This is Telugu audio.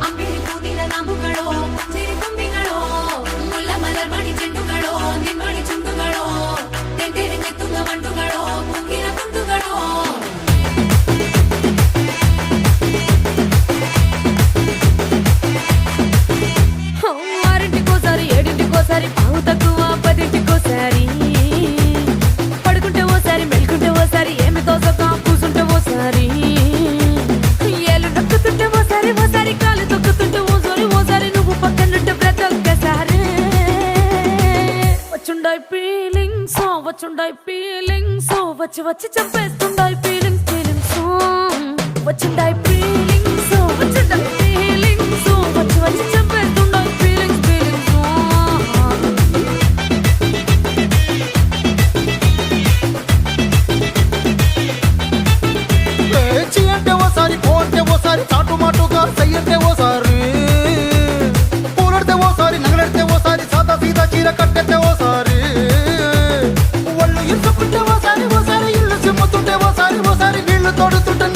ಅಂಬಿರಿ ಕೂದಿನ ನಾಮುಗಳು ಸಿರಿ ತುಂಬಿಗಳು ಮುಲ್ಲ ಮಲರ್ ಮಣಿ ಚೆಂಡುಗಳು ನಿಮ್ಮಣಿ ಚುಂಡುಗಳು ತೆಂಟೆರೆ ಕೆತ್ತುಗ ಮಂಡುಗಳು ಕುಂಗಿನ ಕುಂಡುಗಳು ఆరింటికోసారి ఏడింటికోసారి పావు తక్కువ పదింటికోసారి పడుకుంటే ఓసారి మెలుకుంటే ఓసారి ఏమి తోసక కూసుంటే ఓసారి ఏళ్ళు నొక్కుతుంటే ఓసారి ఓసారి కాలు తొక్కుతుంటే ఓసారి నువ్వు పక్కనుంటే బ్రతొక్కసారి వచ్చుండాయి ఫీలింగ్స్ వచ్చి వచ్చి చంపేస్తుండాయి ఫీలింగ్స్ వచ్చిండాయి ఫీలింగ్స్ వచ్చి వచ్చి చంపేస్తుండాయి ఫీలింగ్స్ చీ అంటే ఓసారి పో అంటే ఓసారి చాటు మాటుగా సయ్యంటే ఓసారి పూలడితే ఓసారి నగలడితే ఓసారి సాదా సీదా చీర కట్టెత్తే ఓసారి ఒళ్ళు ఇరుసుకుంటే ఓసారి ఇల్లు సిమ్ముతుంటే ఓసారి నీళ్లు తోడుతుంటే